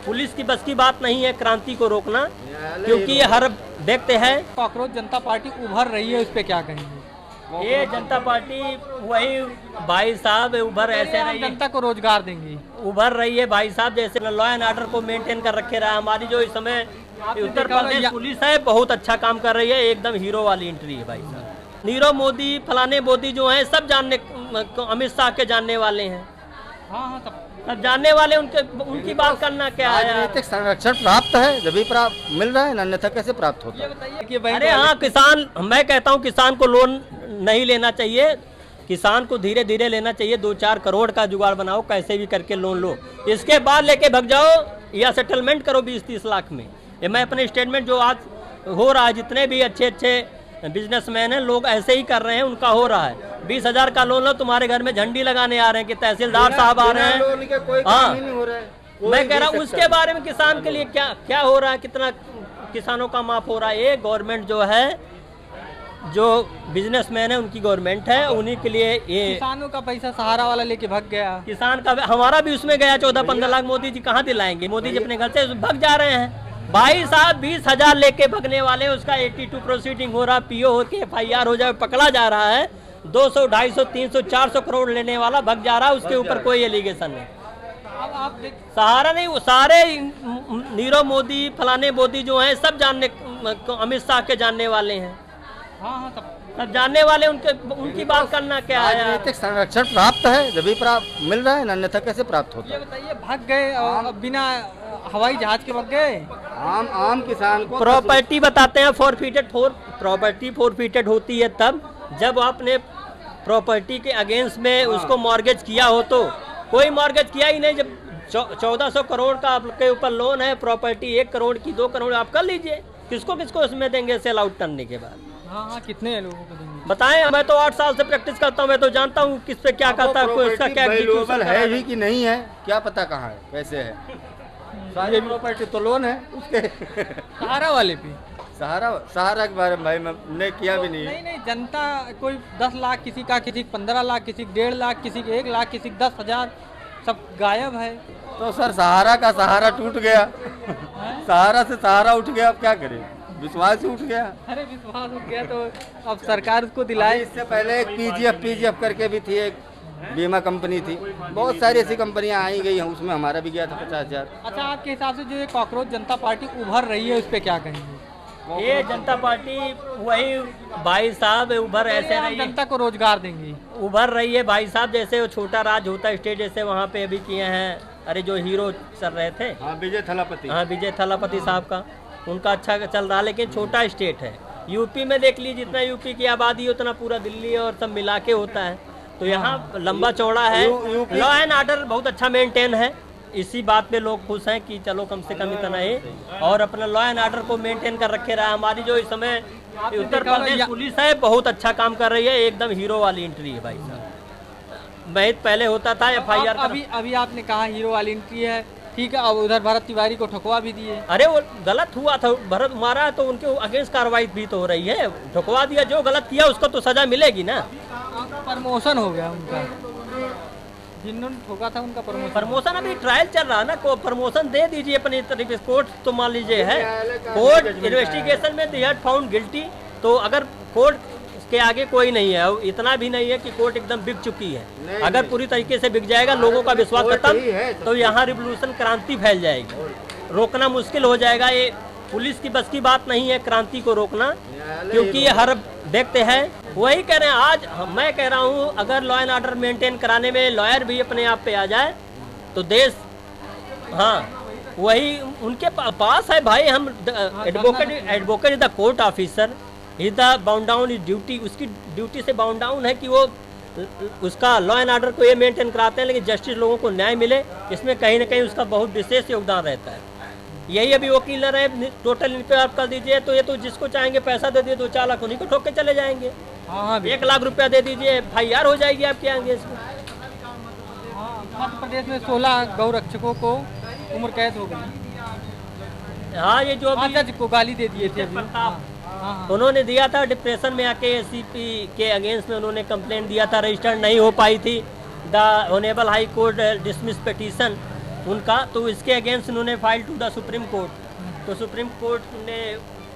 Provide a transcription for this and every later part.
Police की बस की बात नहीं है क्रांति को रोकना, क्योंकि ये हर व्यक्ति है। कांग्रेस जनता पार्टी उभर रही है, उस पे क्या कहेंगे? ये जनता पार्टी वही भाई साहब उभर ऐसे रही है, जनता को रोजगार देंगी, उभर रही है भाई साहब। जैसे लॉ एंड ऑर्डर को मेंटेन कर रखे रहा, हमारी जो इस समय उत्तर प्रदेश पुलिस है बहुत अच्छा काम कर रही है, एकदम हीरो वाली एंट्री है भाई साहब। नीरव मोदी फलाने मोदी जो हैं सब जानने, अमित शाह के जानने वाले हैं। हाँ सब जानने वाले, उनकी बात करना क्या है। राजनीतिक संरक्षण प्राप्त है जब प्राप्त मिल रहा है, अन्यथा कैसे प्राप्त होता है? ये बताइए कि भाई अरे हाँ, किसान, मैं कहता हूँ किसान को लोन नहीं लेना चाहिए, किसान को धीरे धीरे लेना चाहिए। 2-4 करोड़ का जुगाड़ बनाओ, कैसे भी करके लोन लो, इसके बाद लेके भग जाओ या सेटलमेंट करो 20-30 लाख में। ये मैं अपने स्टेटमेंट जो आज हो रहा है, जितने भी अच्छे अच्छे बिजनेसमैन हैं लोग ऐसे ही कर रहे हैं, उनका हो रहा है। 20,000 का लोन लो, तुम्हारे घर में झंडी लगाने आ रहे हैं कि तहसीलदार साहब आ रहे हैं। हाँ, मैं कह रहा हूँ उसके बारे में किसान के लिए क्या क्या हो रहा है, कितना किसानों का माफ हो रहा है। ये गवर्नमेंट जो है, जो बिजनेसमैन है उनकी गवर्नमेंट है, उन्हीं के लिए ये किसानों का पैसा सहारा वाला लेके भाग गया। किसान का हमारा भी उसमें गया 14-15 लाख। मोदी जी कहाँ दिलाएंगे? मोदी जी अपने घर से भाग जा रहे हैं भाई साहब। 20,000 लेके भगने वाले, उसका 82 प्रोसीडिंग हो रहा, पीओ हो के FIR हो जाए, पकड़ा जा रहा है। 200, 250, 300, 400 करोड़ लेने वाला भग जा रहा है, उसके ऊपर कोई एलिगेशन नहीं। अब आप सहारा नहीं, वो सारे नीरव मोदी फलाने मोदी जो हैं सब जानने, अमित शाह के जानने वाले हैं। हाँ सब जानने वाले, उनकी बात करना क्या है। राजनीतिक संरक्षण प्राप्त है जब प्राप्त मिल रहा है, अन्यथा कैसे प्राप्त होता ये है? बताइए, भाग गए और बिना हवाई जहाज के भाग गए। आम किसान को प्रॉपर्टी बताते हैं प्रॉपर्टी फोरफिटेड होती है तब जब आपने प्रॉपर्टी के अगेंस्ट में उसको मॉर्गेज किया हो। तो कोई मॉर्गेज किया ही नहीं। जब 1400 करोड़ का आपके ऊपर लोन है, प्रॉपर्टी 1 करोड़ की, 2 करोड़ आप कर लीजिए। किसको किसको उसमें देंगे सेल आउट करने के बाद? हाँ, कितने लोगों को देंगे बताएं। मैं तो 8 साल से प्रैक्टिस करता हूँ, मैं तो जानता हूँ किस पे क्या करता है, कोई उसका क्या ग्लोबल है भी कि नहीं है, क्या पता कहाँ है, कैसे है। सारी प्रॉपर्टी तो लोन है उसके। सहारा वाले पे। सहारा के बारे में भाई मैंने किया भी नहीं। नहीं, जनता कोई 10 लाख किसी का, किसी 15 लाख, किसी 1.5 लाख, किसी 1 लाख, किसी 10,000, सब गायब है। तो सर सहारा का सहारा टूट गया, सहारा से सहारा उठ गया, अब क्या करें? विश्वास ही उठ गया। अरे विश्वास उठ गया तो अब सरकार उसको दिलाए। इससे पहले एक पीजीएफ करके भी थी, एक बीमा कंपनी थी। बहुत सारी ऐसी कंपनियां आई गई हैं, उसमें हमारा भी गया था 50,000। अच्छा, आपके हिसाब से जो ये कांग्रेस जनता पार्टी उभर रही है, उस पे क्या कहेंगे? ये जनता पार्टी वही भाई साहब उभर ऐसे रही है, जनता को रोजगार देंगी, उभर रही है भाई साहब। जैसे वो छोटा राज होता स्टेट, जैसे वहाँ पे अभी किए हैं। अरे जो हीरो चल रहे थे, हाँ, विजय थलापति। हाँ, विजय थलापति साहब का, उनका अच्छा चल रहा, लेकिन छोटा स्टेट है। यूपी में देख लीजिए, जितना यूपी की आबादी उतना पूरा दिल्ली और सब मिला के होता है। तो यहाँ लंबा चौड़ा है, लॉ एंड ऑर्डर बहुत अच्छा मेंटेन है। इसी बात पे लोग खुश हैं कि चलो कम से कम इतना है, और अपना लॉ एंड ऑर्डर को मेंटेन कर रखे रहा। हमारी जो इस समय उत्तर प्रदेश पुलिस है बहुत अच्छा काम कर रही है, एकदम हीरो वाली एंट्री है भाई साहब। बहुत पहले होता था FIR। अभी आपने कहा हीरो वाली एंट्री है, ठीक है। अब उधर भरत तिवारी को ठुकवा भी दिए। अरे वो गलत हुआ था, भरत मारा तो उनके अगेंस्ट कार्रवाई भी तो हो रही है। ठुकवा दिया, जो गलत किया उसको तो सजा मिलेगी ना। प्रमोशन हो गया उनका, जिन्होंने ठोका था उनका प्रमोशन अभी ट्रायल चल रहा है ना, को प्रमोशन दे दीजिए अपनी तरीके से। कोर्ट तो मान लीजिए है, कोर्ट इन्वेस्टिगेशन में दे हैड फाउंड गिल्टी। तो अगर कोर्ट के आगे कोई नहीं है, इतना भी नहीं है कि कोर्ट एकदम बिक चुकी है। अगर पूरी तरीके से बिक जाएगा, लोगों का विश्वास खत्म, तो यहाँ रिवोल्यूशन क्रांति फैल जाएगी, रोकना मुश्किल हो जाएगा। ये पुलिस की बस की बात नहीं है क्रांति को रोकना, क्योंकि ये हर व्यक्ति है। वही कह रहे हैं, आज मैं कह रहा हूँ अगर लॉ एंड ऑर्डर मेंटेन कराने में लॉयर भी अपने आप पे आ जाए तो देश, हाँ, वही उनके पास है भाई। हम advocate is the court officer, is the bound down is duty, उसकी ड्यूटी से बाउंड डाउन है कि वो उसका लॉ एंड ऑर्डर को ये मेंटेन कराते हैं, लेकिन जस्टिस लोगों को न्याय मिले, इसमें कहीं ना कहीं उसका बहुत विशेष योगदान रहता है। यही अभी वकील रहे, टोटल इन पे आप कर दीजिए तो ये तो जिसको चाहेंगे पैसा दे दिए, 2-4 लाख उन्हीं को ठोक के चले जाएंगे। हाँ, 1 लाख रुपया दे दीजिए, FIR हो जाएगी आपके आगे। इसमें मध्य प्रदेश में 16 गौ रक्षकों को उम्र कैद हो गई। हाँ, ये जो अभी जज को गाली दे दिए थे अभी। उन्होंने दिया था, डिप्रेशन में आके SCP के अगेंस्ट में उन्होंने कंप्लेंट दिया था, रजिस्टर्ड नहीं हो पाई थी। The honourable high court dismiss petition, उनका, तो इसके अगेंस्ट उन्होंने file to the supreme court. तो सुप्रीम कोर्ट ने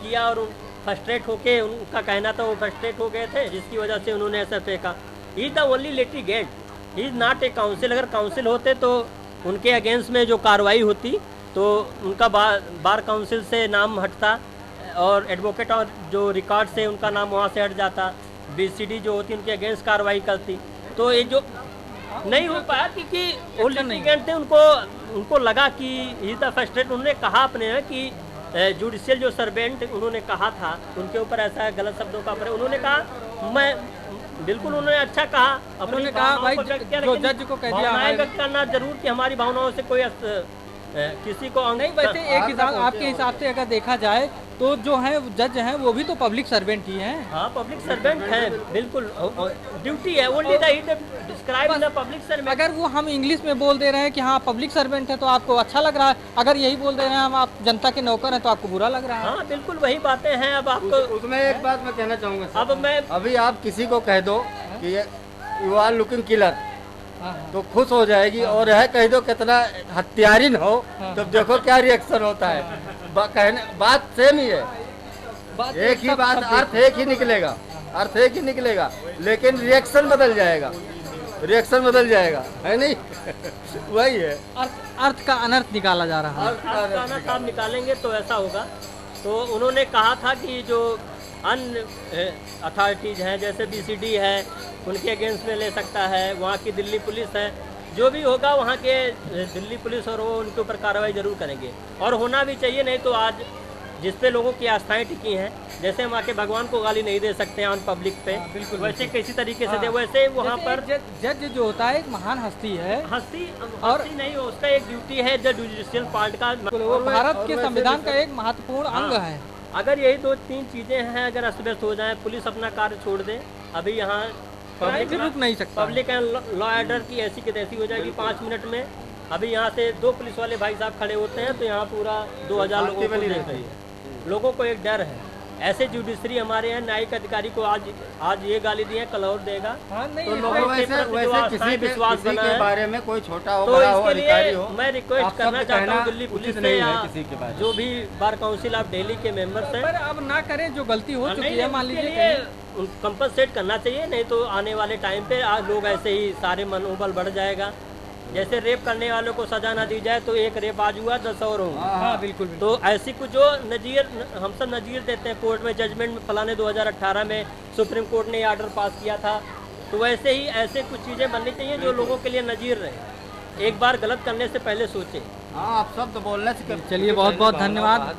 किया और फ्रस्ट्रेट होके, उनका कहना था वो फ्रस्ट्रेट हो गए थे, जिसकी वजह से उन्होंने ऐसा फेंका। He is the only litigant, he is not a council. अगर काउंसिल होते तो उनके अगेंस्ट में जो कार्रवाई होती तो उनका बार काउंसिल से नाम हटता और एडवोकेट और जो रिकॉर्ड से उनका नाम वहाँ से हट जाता, बीसीडी जो होती उनके अगेंस्ट कार्रवाई करती। तो ये जो नहीं हो पाया क्योंकि वो लिटिगेंट थे, उनको लगा कि ही द फ्रस्ट्रेट। उन्होंने कहा अपने कि जुडिशियल जो सर्वेंट उन्होंने कहा था उनके ऊपर ऐसा गलत शब्दों का प्रयोग, उन्होंने कहा मैं बिल्कुल, उन्होंने अच्छा कहा, उन्होंने कहा भाई जो जज को कह दिया भावनाएं व्यक्त करना जरूर कि हमारी भावनाओं से कोई किसी को नहीं। वैसे एक हिसाब आपके हिसाब से अगर देखा जाए तो जो है जज हैं वो भी तो पब्लिक सर्वेंट ही हैं। हाँ, पब्लिक सर्वेंट है, बिल्कुल ड्यूटी है, only the describe the public servant. अगर वो हम इंग्लिश में बोल दे रहे हैं कि हाँ पब्लिक सर्वेंट है तो आपको अच्छा लग रहा है, अगर यही बोल दे रहे हैं हम आप जनता के नौकर हैं तो आपको बुरा लग रहा है। हाँ बिल्कुल वही बातें हैं। अब आपको उसमें एक बात मैं कहना चाहूँगा, अब मैं अभी आप किसी को कह दो कि यू आर लुकिंग किलर तो खुश हो जाएगी, और यह कह दो कितना हत्यारिन हो तो देखो क्या रिएक्शन होता है। कहने बात सेम ही है, एक ही बात, अर्थ एक ही निकलेगा, अर्थ एक ही निकलेगा, लेकिन रिएक्शन बदल जाएगा, रिएक्शन बदल जाएगा, है नहीं? वही है, अर्थ का अनर्थ निकाला जा रहा है। अर्थ का अनर्थ आप निकालेंगे तो ऐसा होगा। तो उन्होंने कहा था कि जो अन्य अथॉरिटीज़ हैं जैसे बीसीडी है उनके अगेंस्ट में ले सकता है, वहाँ की दिल्ली पुलिस है, जो भी होगा वहाँ के दिल्ली पुलिस और वो उनके ऊपर कार्रवाई जरूर करेंगे, और होना भी चाहिए। नहीं तो आज जिस पे लोगों की आस्थाएं टिकी हैं, जैसे हम आके भगवान को गाली नहीं दे सकते ऑन पब्लिक पे, बिल्कुल वैसे किसी तरीके से दे, वैसे वहाँ पर जज जो होता है एक महान हस्ती है, हस्ती नहीं, उसका एक ड्यूटी है जो जुडिशियल पार्ट का, वो भारत के संविधान का एक महत्वपूर्ण अंग है। अगर यही 2-3 चीजें हैं, अगर अस्त व्यस्त हो जाए, पुलिस अपना कार्य छोड़ दे, अभी यहाँ पब्लिक रुक नहीं सकता, पब्लिक एंड लॉ ऑर्डर की ऐसी की तैसी हो जाएगी 5 मिनट में। अभी यहाँ से 2 पुलिस वाले भाई साहब खड़े होते हैं तो यहाँ पूरा 2000 लोगों को देख रही है, लोगों को एक डर है। ऐसे जुडिशरी हमारे यहाँ न्यायिक अधिकारी को आज ये गाली दी है, कल और देगा। हाँ, नहीं, तो लोग वैसे विश्वास किसी के बारे में कोई छोटा हो, तो बड़ा हो, इसके अधिकारी लिए हो, मैं रिक्वेस्ट करना चाहता हूँ दिल्ली पुलिस से या जो भी बार काउंसिल ऑफ दिल्ली के मेंबर्स हैं, पर अब ना करें, जो गलती हो चुकी है मान लीजिए कंपनसेट करना चाहिए। नहीं तो आने वाले टाइम पे लोग ऐसे ही सारे मनोबल बढ़ जाएगा। जैसे रेप करने वालों को सजा ना दी जाए तो एक रेप आज हुआ 10 और होंगे। हाँ बिल्कुल। तो ऐसी कुछ जो नजीर हम सब नजीर देते हैं कोर्ट में, जजमेंट में फलाने 2018 में सुप्रीम कोर्ट ने आर्डर पास किया था, तो वैसे ही ऐसे कुछ चीज़ें बननी चाहिए जो लोगों के लिए नजीर रहे। एक बार गलत करने से पहले सोचे। हाँ, आप शब्द बोलने से चलिए बहुत बहुत धन्यवाद।